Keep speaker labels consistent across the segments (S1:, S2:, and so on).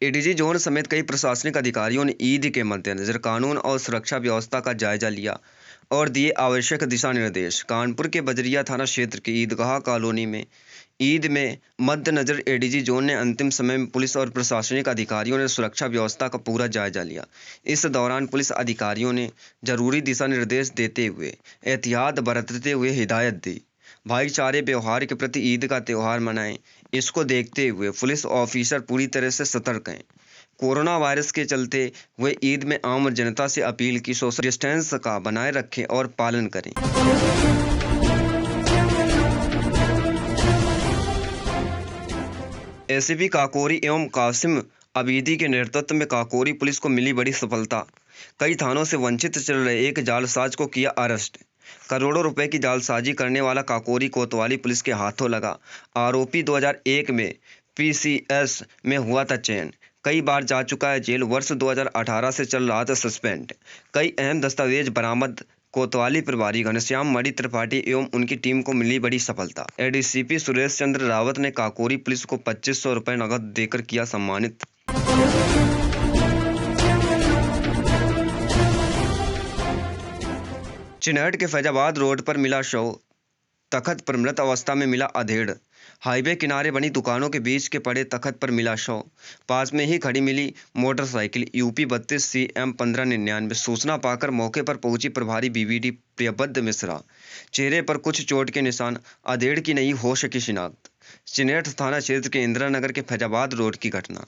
S1: ADG zone समेत कई प्रशासनिक अधिकारियों ने ईद के मद्देनजर कानून और सुरक्षा व्यवस्था का जायजा लिया और दिए आवश्यक दिशा निर्देश। कानपुर के बजरिया थाना क्षेत्र की ईदगाह कॉलोनी में ईद में मद्देनजर एडीजी जोन ने अंतिम समय में पुलिस और प्रशासनिक अधिकारियों ने सुरक्षा व्यवस्था का पूरा जायजा लिया। इस दौरान पुलिस अधिकारियों ने जरूरी दिशा निर्देश देते हुए एहतियात बरतते हुए हिदायत दी। भाईचारे व्यवहार के प्रति ईद का त्यौहार मनाएं। इसको देखते हुए पुलिस ऑफिसर पूरी तरह से सतर्क हैं। कोरोना वायरस के चलते हुए ईद में आम जनता से अपील की सोशल डिस्टेंस का बनाए रखें और पालन करें। एसीपी काकोरी एवं कासिम अबीदी के नेतृत्व में काकोरी पुलिस को मिली बड़ी सफलता। कई थानों से वंचित चल रहे एक जालसाज को किया अरेस्ट। करोड़ों रुपए की जालसाजी करने वाला काकोरी कोतवाली पुलिस के हाथों लगा। आरोपी 2001 में पीसीएस में हुआ था चयन, कई बार जा चुका है जेल, वर्ष 2018 से चल रहा था सस्पेंड। कई अहम दस्तावेज बरामद। कोतवाली प्रभारी घनश्याम मणि त्रिपाठी एवं उनकी टीम को मिली बड़ी सफलता। एडीसीपी सुरेश चंद्र रावत ने काकोरी पुलिस को 2500 रुपए नकद देकर किया सम्मानित। चिनहट के फैजाबाद रोड पर मिला शव, तख्त पर मृत अवस्था में मिला अधेड़। हाईवे किनारे बनी दुकानों के बीच के पड़े तख्त पर मिला शव, पास में ही खड़ी मिली मोटरसाइकिल। UP 32 CM 1599। सूचना पाकर मौके पर पहुंची प्रभारी BVD प्रियबद्ध मिश्रा। चेहरे पर कुछ चोट के निशान, अधेड़ की नहीं हो सकी शिनाख्त। चिनहट थाना क्षेत्र के इंदिरा नगर के फैजाबाद रोड की घटना।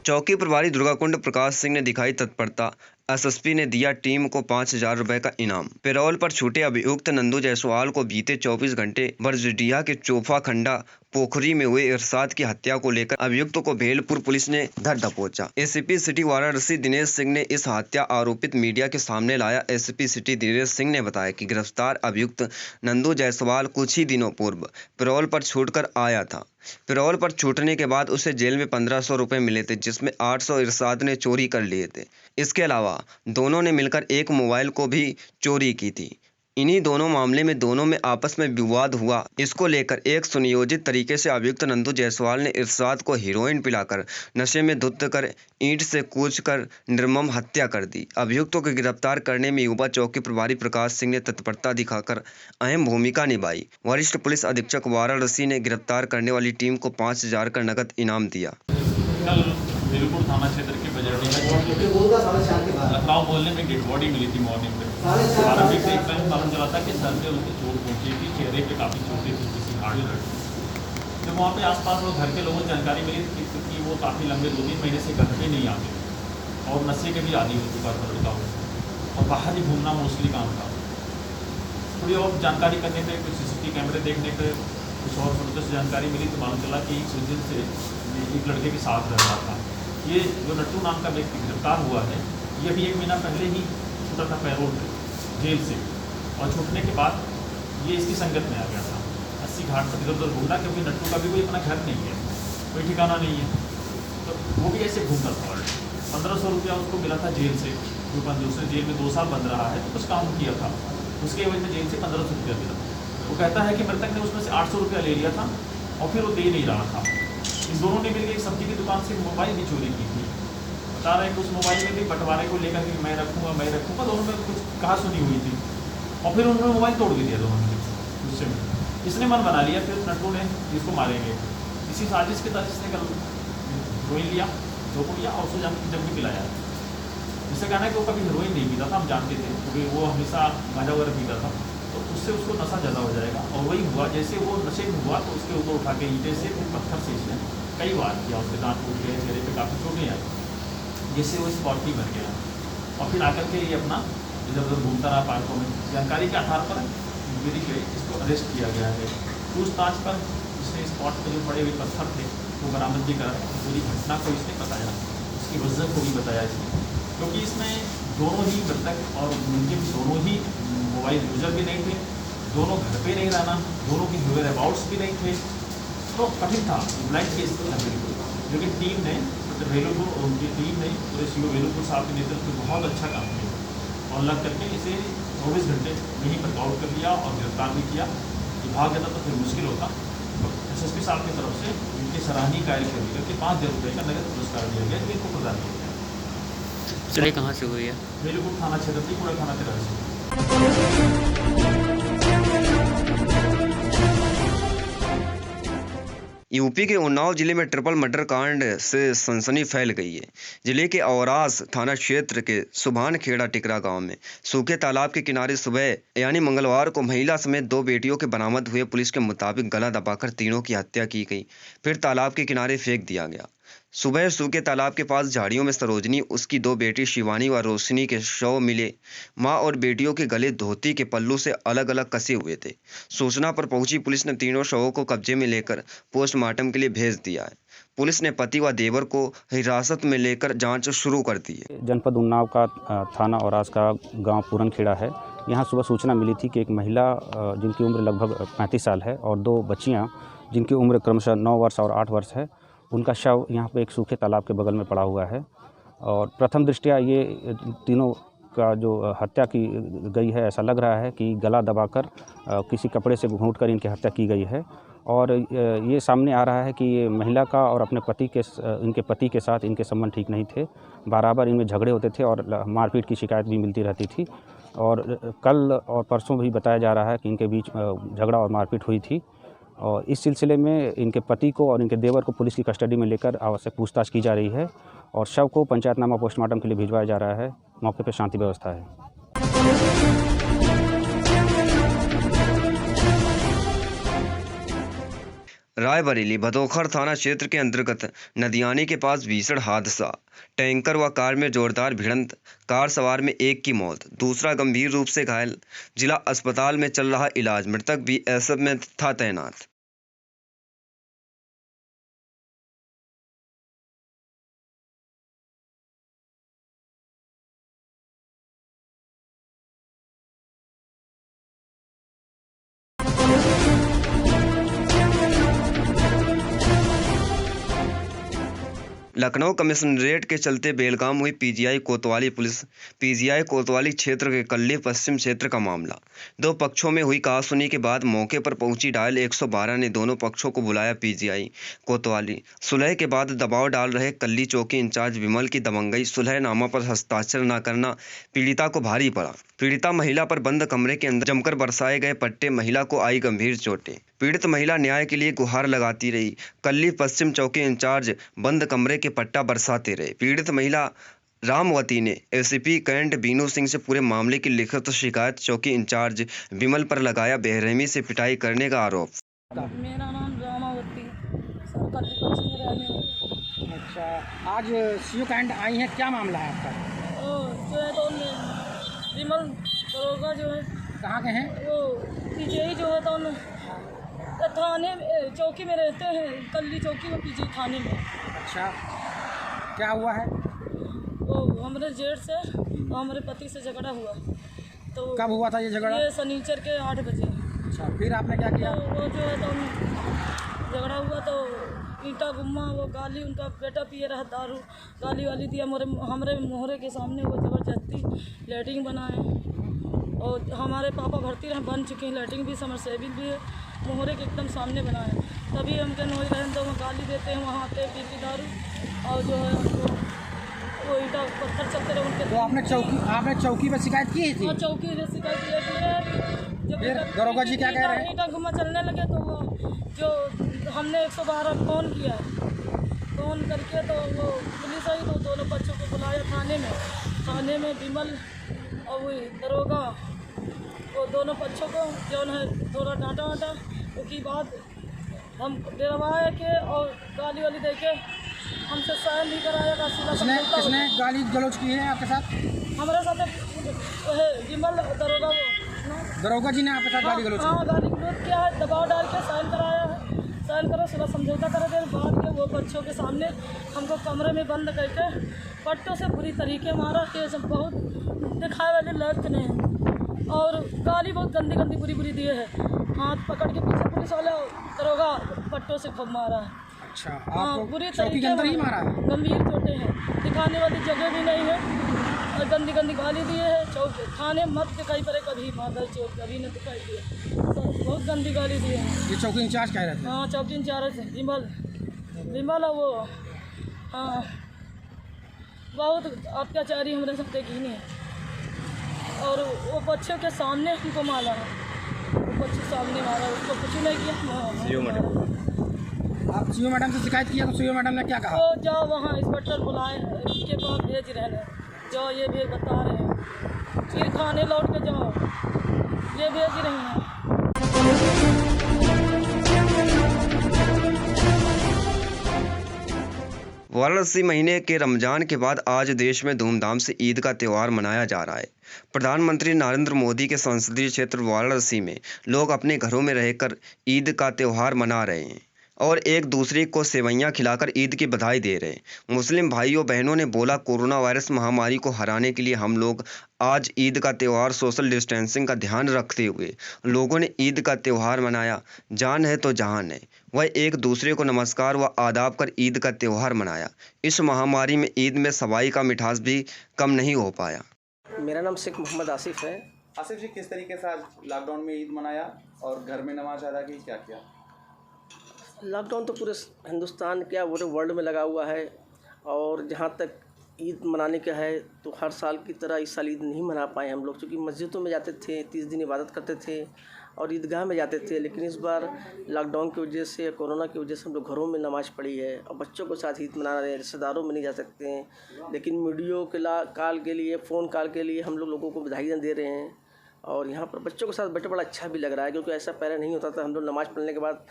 S1: चौकी प्रभारी दुर्गाकुंड प्रकाश सिंह ने दिखाई तत्परता। एसएसपी ने दिया टीम को 5000 रुपए का इनाम। पैरोल पर छूटे अभियुक्त नंदू जायसवाल को बीते 24 घंटे बरजडिया के चोफा खंडा पोखरी में हुए इरशाद की हत्या को लेकर अभियुक्त को भेलपुर पुलिस ने धर दबोचा। एसीपी सिटी वाराणसी दिनेश सिंह ने इस हत्या आरोपित मीडिया के सामने लाया। एसीपी सिटी दिनेश सिंह ने बताया कि गिरफ्तार अभियुक्त नंदू जायसवाल कुछ ही दिनों पूर्व पैरोल पर छूटकर आया था। पैरोल पर छूटने के बाद उसे जेल में 1500 रुपए मिले थे, जिसमें 800 इरशाद ने चोरी कर लिए थे। इसके अलावा दोनों ने मिलकर एक मोबाइल को भी चोरी की थी। इन्हीं दोनों मामले में दोनों में आपस में विवाद हुआ। इसको लेकर एक सुनियोजित तरीके से अभियुक्त नंदू जायसवाल ने इरशाद को हेरोइन पिलाकर नशे में धुत कर ईंट से कूचकर निर्मम हत्या कर दी। अभियुक्तों को गिरफ्तार करने में युवा चौकी प्रभारी प्रकाश सिंह ने तत्परता दिखाकर अहम भूमिका निभाई। वरिष्ठ पुलिस अधीक्षक वाराणसी ने गिरफ्तार करने वाली टीम को 5000 का नकद इनाम दिया।
S2: भेलपुर थाना क्षेत्र के बजरिया लखनऊ मोहल्ले में डेड बॉडी मिली थी मॉर्निंग में। प्रारंभिक देखभाल में मालूम चला था कि सर से उनकी चोट पहुंची थी, चेहरे पे काफ़ी चोटें थी, किसी हार्ड लगी। जब वहाँ पे आसपास वो घर के लोगों को जानकारी मिली थी कि वो काफ़ी लंबे 2-3 महीने से घर पे नहीं आते और नशे के भी आदी हो चुका था लड़का हो और बाहर ही घूमना मोस्टली काम था। थोड़ी और जानकारी करने पे, कुछ CCTV कैमरे देखने पे कुछ और फर्दर जानकारी मिली तो मालूम चला कि कुछ दिन से एक लड़के के साथ रह रहा था। ये जो नट्टू नाम का व्यक्ति गिरफ्तार हुआ है, ये भी 1 महीना पहले ही छूटा था पैरोल से, जेल से, और छूटने के बाद ये इसकी संगत में आ गया था। 80 घाट पर इधर उधर घूमना, क्योंकि नट्टू का भी कोई अपना घर नहीं है, कोई ठिकाना नहीं है, तो वो भी ऐसे घूमता था। 1500 रुपया उसको मिला था जेल से, क्योंकि दूसरे जेल में 2 साल बंद रहा है, तो कुछ काम किया था, उसके वजह से जेल से 1500 रुपया मिला। वो कहता है कि मृतक ने उसमें से 800 रुपया ले लिया था और फिर वो दे नहीं रहा था। इन दोनों ने मिलकर एक सब्जी की दुकान से मोबाइल भी चोरी की थी। बता रहे हैं कि उस मोबाइल में भी बंटवारे को लेकर कि मैं रखूँगा, दोनों में कुछ कहा सुनी हुई थी और फिर उन्होंने मोबाइल तोड़ भी दिया दोनों ने गुस्से में। इसने मन बना लिया, फिर नट्टू ने इसको मारेंगे, इसी साजिश के तहत इसने कल हेरोइन लिया, धोखो लिया और उसको जब भी पिलाया। जिससे कहना है कि वो कभी हेरोइन नहीं पीता था, हम जानते थे, क्योंकि वो हमेशा गांजा वगैरह पीता था, तो उससे उसको नशा ज़्यादा हो जाएगा। और वही हुआ, जैसे वो नशे में हुआ तो उसके ऊपर उठा के ईंटे से, फिर पत्थर से इसने कई बार किया, उसके दांत टूट गए, चेहरे पे काफ़ी चोटें आई, जिससे वो स्पॉट ही बन गया। और फिर आकर के ये अपना इधर उधर घूमता रहा पार्कों में। जानकारी के आधार पर मेरी इसको अरेस्ट किया गया है। पूछताछ पर इसने स्पॉट पर जो पड़े हुए पत्थर थे वो बरामद भी करा। पूरी घटना को इसने बताया, उसकी वजह को भी बताया इसने, क्योंकि इसमें दोनों ही मृतक और मुलजिम दोनों ही मोबाइल यूजर भी नहीं थे, दोनों घर पे नहीं रहना, दोनों की वेयर अबाउट्स भी नहीं थे, तो कठिन था, ब्लाइंड केस था बिल्कुल। लेकिन टीम ने, मतलब वेलुपुर और उनकी टीम ने, पूरे CO वेलुपुर साहब के नेतृत्व में बहुत अच्छा काम किया और लग करके इसे 24 घंटे यहीं पर आउट कर लिया और गिरफ्तार भी किया। भाग जाता तो फिर मुश्किल होता। तो SSP साहब की तरफ से इनकी सराहनीय कार्य करके 5,000 रुपये का नगद पुरस्कार दिया गया, इनको प्रदान किया गया।
S3: चलिए कहाँ से हुई है?
S2: मीरपुर थाना क्षेत्र की पूरा थाना के रहस्य।
S1: यूपी के उन्नाव जिले में ट्रिपल मर्डर कांड से सनसनी फैल गई है। जिले के औरास थाना क्षेत्र के सुभान खेड़ा टिकरा गांव में सूखे तालाब के किनारे सुबह यानी मंगलवार को महिला समेत 2 बेटियों के बरामद हुए। पुलिस के मुताबिक गला दबाकर तीनों की हत्या की गई, फिर तालाब के किनारे फेंक दिया गया। सुबह सूखे तालाब के पास झाड़ियों में सरोजनी, उसकी 2 बेटी शिवानी व रोशनी के शव मिले। मां और बेटियों के गले धोती के पल्लू से अलग अलग कसे हुए थे। सूचना पर पहुंची पुलिस ने तीनों शवों को कब्जे में लेकर पोस्टमार्टम के लिए भेज दिया है। पुलिस ने पति व देवर को हिरासत में लेकर जांच शुरू कर दी है।
S4: जनपद उन्नाव का थाना औरास का गांव पूरनखेड़ा है। यहां सुबह सूचना मिली थी कि एक महिला जिनकी उम्र लगभग 35 साल है और 2 बच्चियां जिनकी उम्र क्रमशः 9 वर्ष और 8 वर्ष है, उनका शव यहाँ पे एक सूखे तालाब के बगल में पड़ा हुआ है। और प्रथम दृष्टया ये तीनों का जो हत्या की गई है, ऐसा लग रहा है कि गला दबाकर किसी कपड़े से घूंटकर इनकी हत्या की गई है। और ये सामने आ रहा है कि ये महिला का और अपने इनके पति के साथ इनके संबंध ठीक नहीं थे। बराबर इनमें झगड़े होते थे और मारपीट की शिकायत भी मिलती रहती थी। और कल और परसों भी बताया जा रहा है कि इनके बीच झगड़ा और मारपीट हुई थी। और इस सिलसिले में इनके पति को और इनके देवर को पुलिस की कस्टडी में लेकर आवश्यक पूछताछ की जा रही है और शव को पंचायतनामा पोस्टमार्टम के लिए भिजवाया जा रहा है। मौके पर शांति व्यवस्था है।
S1: रायबरेली भदोखर थाना क्षेत्र के अंतर्गत नदियानी के पास भीषण हादसा। टैंकर व कार में जोरदार भिड़ंत, कार सवार में एक की मौत, दूसरा गंभीर रूप से घायल। जिला अस्पताल में चल रहा इलाज। मृतक BSF में था तैनात। लखनऊ कमिश्नरेट के चलते बेलगाम हुई PGI कोतवाली पुलिस। PGI कोतवाली क्षेत्र के कल्ली पश्चिम क्षेत्र का मामला। 2 पक्षों में हुई कहासुनी के बाद मौके पर पहुंची डायल 112 ने दोनों पक्षों को बुलाया PGI कोतवाली। सुलह के बाद दबाव डाल रहे कल्ली चौकी इंचार्ज विमल की दबंगई, सुलहनामा पर हस्ताक्षर न करना पीड़िता को भारी पड़ा। पीड़िता महिला पर बंद कमरे के अंदर जमकर बरसाए गए पट्टे, महिला को आई गंभीर चोटें। पीड़ित महिला न्याय के लिए गुहार लगाती रही। कल्ली पश्चिम चौकी इंचार्ज बंद कमरे के पट्टा बरसाते रहे। पीड़ित महिला रामवती ने ACP कैंट बीनू सिंह से पूरे मामले की लिखित शिकायत चौकी इंचार्ज विमल पर लगाया। बेरहमी से पिटाई करने का आरोप।
S5: मेरा नाम रामावती, कल्ली पश्चिम में रहने वाली।
S6: अच्छा, आज CO कैंट आई हैं, क्या मामला है आपका?
S5: जो है तो विमल दरोगा जो है,
S6: कहाँ के हैं
S5: वो PGI जो है तो थाने में चौकी में रहते हैं, कल्ली चौकी में PGI थाने में।
S6: अच्छा, क्या हुआ है?
S5: वो हमारे जेठ से और हमारे पति से झगड़ा हुआ। तो
S6: कब हुआ था ये झगड़ा?
S5: ये शनिचर के 8 बजे।
S6: अच्छा, फिर आपने क्या किया?
S5: तो वो जो है तो झगड़ा हुआ तो ईंटा गुम्मा, वो गाली, उनका बेटा पिए रहा दारू, गाली वाली दिया हमारे मोहरे के सामने। वो ज़बरदस्ती लैट्रिन बनाए और हमारे पापा भर्ती रहे, बन चुके हैं लैट्रिन भी, समरसेबिल भी है, मोहरे के एकदम सामने बनाए। तभी हम क्या नोई रहन तो वहाँ गाली देते हैं, वहाँ आते पी की दारू और जो है वो ईंटा पत्थर चलते रहे उनके।
S6: तो आपने चौकी पर शिकायत की थी?
S5: हाँ, चौकी में शिकायत की। जब
S6: दरोगा जी क्या कह रहे हैं?
S5: ईंटा गुम्मा चलने लगे तो वो जो हमने 112 फ़ोन किया, फ़ोन करके तो वो पुलिस आई तो दोनों बच्चों को बुलाया थाने में विमल और वही दरोगा, वो दोनों पक्षों को जो है थोड़ा डांटा वाटा। उसके बाद हम डरवाए के और गाली वाली दे के हमसे साइन भी कराया।
S6: किसने गाली गलौज की है आपके साथ?
S5: हमारे साथ विमल
S6: दरोगा जी ने आपके साथ गाली गलौज?
S5: हाँ, गाली गलौज किया है, दबाव डाल के साइन कराया है। साइन करो, सुबह समझौता करा दे। बाद के वो बच्चों के सामने हमको कमरे में बंद करके पट्टों से बुरी तरीके मारा कि बहुत दिखाए वाले लायक नहीं, और गाली बहुत गंदी बुरी दिए है। हाथ पकड़ के पीछे पुलिस वाले दरोगा पट्टों से खूब मारा है।
S6: अच्छा,
S5: हाँ, बुरी
S6: चौकी के अंदर ही मारा है?
S5: गंभीर चोटें हैं, दिखाने वाली जगह भी नहीं है और गंदी गाली दिए है। थाने मत दिखाई पड़े कभी, माता चोट कभी न दिखाई दिए। बहुत गंदी गाली दी है।
S6: ये चौकी इंचार्ज कह रहे थे।
S5: हाँ, चौकी इंचार्ज है विमल है वो। हाँ, बहुत अत्याचारी हमारे साथ की नहीं है। और वो बच्चे के सामने हमको मारा है, वो बच्चे सामने मारा, उसको कुछ नहीं किया।
S6: आप सीओ मैडम से शिकायत किया तो सीओ मैडम ने क्या कहा?
S5: तो जाओ वहाँ इंस्पेक्टर बुलाए के पास भेज रहे हैं, जाओ ये भी बता रहे हैं, फिर खाने लौट के जाओ, ये भेज रहे हैं।
S1: वाराणसी महीने के रमजान के बाद आज देश में धूमधाम से ईद का त्यौहार मनाया जा रहा है। प्रधानमंत्री नरेंद्र मोदी के संसदीय क्षेत्र वाराणसी में लोग अपने घरों में रहकर ईद का त्यौहार मना रहे हैं और एक दूसरे को सेवइयां खिलाकर ईद की बधाई दे रहे हैं। मुस्लिम भाइयों बहनों ने बोला, कोरोना वायरस महामारी को हराने के लिए हम लोग आज ईद का त्यौहार सोशल डिस्टेंसिंग का ध्यान रखते हुए लोगों ने ईद का त्यौहार मनाया। जान है तो जहान है। वह एक दूसरे को नमस्कार व आदाब कर ईद का त्यौहार मनाया। इस महामारी में ईद में सवाई का मिठास भी कम नहीं हो पाया।
S3: मेरा नाम शेख मोहम्मद आसिफ है।
S7: आसिफ जी, किस तरीके से आज लॉकडाउन में ईद मनाया और घर में नमाज अदा की, क्या किया?
S3: लॉकडाउन तो पूरे हिंदुस्तान क्या पूरे वर्ल्ड में लगा हुआ है और जहाँ तक ईद मनाने का है तो हर साल की तरह इस साल ईद नहीं मना पाए हम लोग, क्योंकि मस्जिदों में जाते थे, 30 दिन इबादत करते थे और ईदगाह में जाते थे। लेकिन इस बार लॉकडाउन की वजह से, कोरोना की वजह से हम लोग घरों में नमाज़ पढ़ी है और बच्चों के साथ ईद मना रहे हैं। रिश्तेदारों में नहीं जा सकते हैं, लेकिन वीडियो कॉल के लिए, फ़ोन कॉल के लिए हम लोगों को बधाइयाँ दे रहे हैं। और यहाँ पर बच्चों के साथ बैठे बड़ा अच्छा भी लग रहा है, क्योंकि ऐसा पहले नहीं होता था। हम लोग नमाज़ पढ़ने के बाद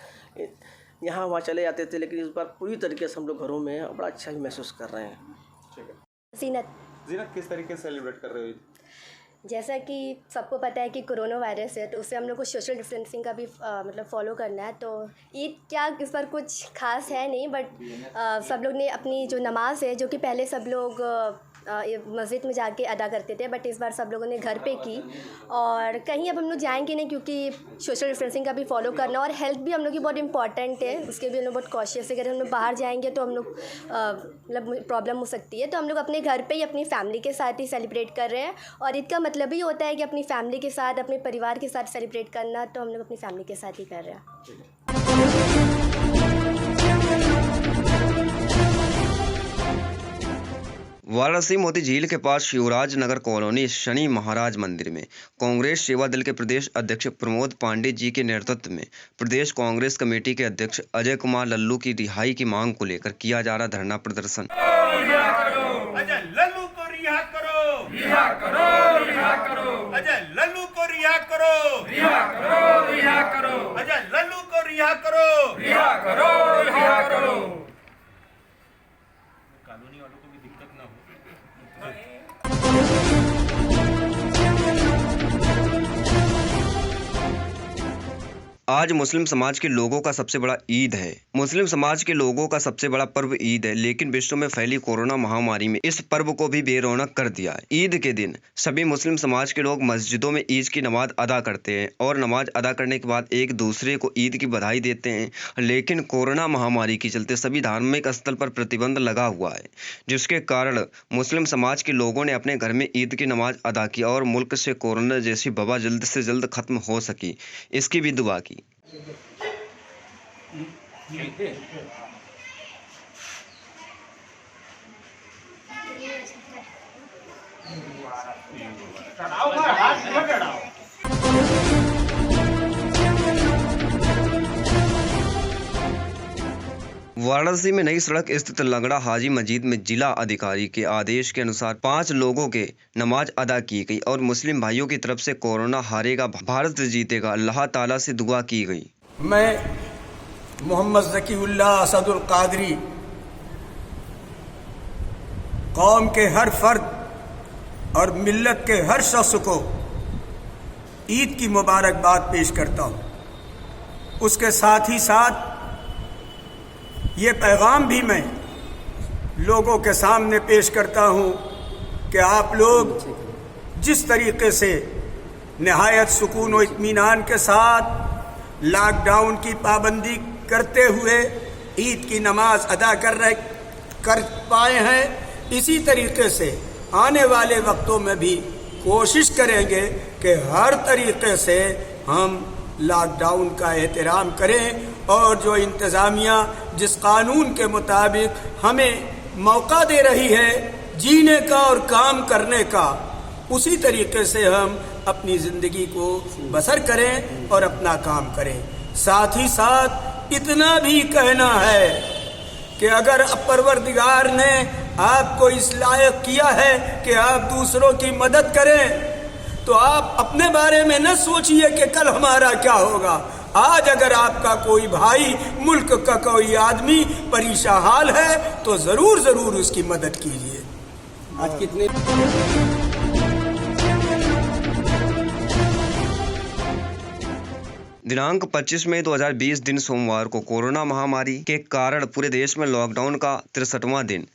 S3: यहाँ वहाँ चले जाते थे, लेकिन इस बार पूरी तरीके से हम लोग घरों में हैं और बड़ा अच्छा भी महसूस कर रहे हैं।
S7: ठीक है।
S8: जीनत,
S7: किस तरीके से सेलिब्रेट कर रहे हो ईद?
S8: जैसा कि सबको पता है कि कोरोना वायरस है, तो उससे हम लोग को सोशल डिस्टेंसिंग का भी मतलब फॉलो करना है। तो ईद क्या इस बार कुछ खास है नहीं, बट सब लोग ने अपनी जो नमाज़ है, जो कि पहले सब लोग मस्जिद में जाके अदा करते थे, बट इस बार सब लोगों ने घर पे की। और कहीं अब हम लोग जाएंगे नहीं, क्योंकि सोशल डिस्टेंसिंग का भी फॉलो करना और हेल्थ भी हम लोग की बहुत इंपॉर्टेंट है, उसके भी हम लोग बहुत कॉशियस है। अगर हम लोग बाहर जाएंगे तो हम लोग मतलब प्रॉब्लम हो सकती है, तो हम लोग अपने घर पे ही अपनी फैमिली के साथ ही सेलिब्रेट कर रहे हैं। और ईद का मतलब ही होता है कि अपनी फैमिली के साथ, अपने परिवार के साथ सेलिब्रेट करना, तो हम लोग अपनी फैमिली के साथ ही कर रहे हैं।
S1: वाराणसी मोती झील के पास शिवराज नगर कॉलोनी शनि महाराज मंदिर में कांग्रेस सेवा दल के प्रदेश अध्यक्ष प्रमोद पांडे जी के नेतृत्व में प्रदेश कांग्रेस कमेटी के अध्यक्ष अजय कुमार लल्लू की रिहाई की मांग को लेकर किया जा रहा धरना प्रदर्शन।
S9: अजय लल्लू को रिहा करो, रिहा करो, रिहा करो। अजय लल्लू को रिहा करो, रिहा करो, रिहा करो। अजय लल्लू को रिहा करो, रिहा करो, रिहा करो। कानूनी वालों को भी दिक्कत ना हो।
S1: आज मुस्लिम समाज के लोगों का सबसे बड़ा ईद है। मुस्लिम समाज के लोगों का सबसे बड़ा पर्व ईद है, लेकिन विश्व में फैली कोरोना महामारी में इस पर्व को भी बेरौनक कर दिया है। ईद के दिन सभी मुस्लिम समाज के लोग मस्जिदों में ईद की नमाज अदा करते हैं और नमाज अदा करने के बाद एक दूसरे को ईद की बधाई देते हैं। लेकिन कोरोना महामारी के चलते सभी धार्मिक स्थल पर प्रतिबंध लगा हुआ है, जिसके कारण मुस्लिम समाज के लोगों ने अपने घर में ईद की नमाज अदा की और मुल्क से कोरोना जैसी वबा जल्द से जल्द खत्म हो सकी, इसकी भी दुआ की। वाराणसी में नई सड़क स्थित लंगड़ा हाजी मस्जिद में जिला अधिकारी के आदेश के अनुसार 5 लोगों के नमाज अदा की गई और मुस्लिम भाइयों की तरफ से कोरोना हारेगा, भारत जीतेगा, अल्लाह ताला से दुआ की गई।
S10: मैं मोहम्मद ज़कीउल्लाह असदुल कादरी कौम के हर फर्द और मिल्लत के हर शख्स को ईद की मुबारकबाद पेश करता हूँ। उसके साथ ही साथ ये पैगाम भी मैं लोगों के सामने पेश करता हूँ कि आप लोग जिस तरीके से नहायत सुकून और इत्मीनान के साथ लॉकडाउन की पाबंदी करते हुए ईद की नमाज अदा कर पाए हैं, इसी तरीके से आने वाले वक्तों में भी कोशिश करेंगे कि हर तरीके से हम लॉकडाउन का एहतराम करें और जो इंतज़ामिया जिस कानून के मुताबिक हमें मौका दे रही है जीने का और काम करने का, उसी तरीके से हम अपनी ज़िंदगी को बसर करें और अपना काम करें। साथ ही साथ इतना भी कहना है कि अगर परवरदिगार ने आपको इस लायक किया है कि आप दूसरों की मदद करें, तो आप अपने बारे में न सोचिए कि कल हमारा क्या होगा। आज अगर आपका कोई भाई, मुल्क का कोई आदमी परेशान हाल है तो ज़रूर उसकी मदद कीजिए। आज कितने
S1: दिनांक 25 मई 2020 दिन सोमवार को कोरोना महामारी के कारण पूरे देश में लॉकडाउन का 63वां दिन।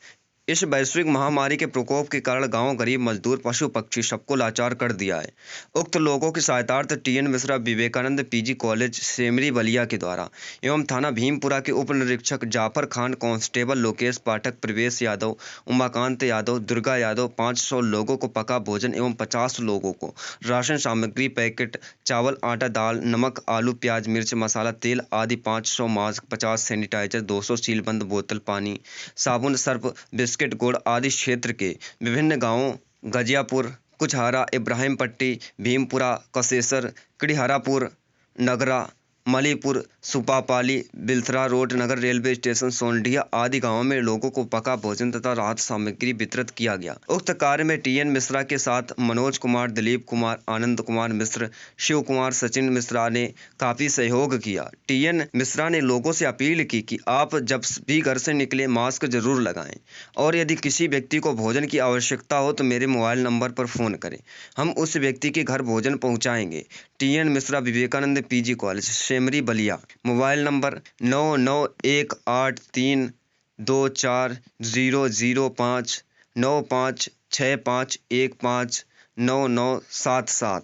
S1: इस वैश्विक महामारी के प्रकोप के कारण गांव, गरीब, मजदूर, पशु पक्षी सबको लाचार कर दिया है। उक्त लोगों की सहायतार्थ TN Mishra Vivekananda PG college Semri Ballia के द्वारा एवं थाना भीमपुरा के उप निरीक्षक जाफर खान, कांस्टेबल लोकेश पाठक, प्रवेश यादव, उमाकांत यादव, दुर्गा यादव 500 लोगों को पका भोजन एवं 50 लोगों को राशन सामग्री, पैकेट, चावल, आटा, दाल, नमक, आलू, प्याज, मिर्च, मसाला, तेल आदि 500 मास्क, 50 सैनिटाइजर, 200 सीलबंद बोतल पानी, साबुन, सर्फ, बिस्किट, गुड़ आदि क्षेत्र के विभिन्न गांवों गजियापुर, कुचहारा, इब्राहिम पट्टी, भीमपुरा, कसेसर, कड़िहरापुर, नगरा, मलीपुर, सुपापाली, बिलथरा रोड, नगर रेलवे स्टेशन, सोंडिया आदि गांवों में लोगों को पका भोजन तथा राहत सामग्री वितरित किया गया। उक्त कार्य में टीएन मिश्रा के साथ मनोज कुमार, दिलीप कुमार, आनंद कुमार मिश्र, शिव कुमार, सचिन मिश्रा ने काफी सहयोग किया। टीएन मिश्रा ने लोगों से अपील की कि आप जब भी घर से निकले मास्क जरूर लगाएं और यदि किसी व्यक्ति को भोजन की आवश्यकता हो तो मेरे मोबाइल नंबर पर फोन करें, हम उस व्यक्ति के घर भोजन पहुंचाएंगे। TN Mishra Vivekananda PG college Semri Ballia. Mobile number 9918324005 9565159977।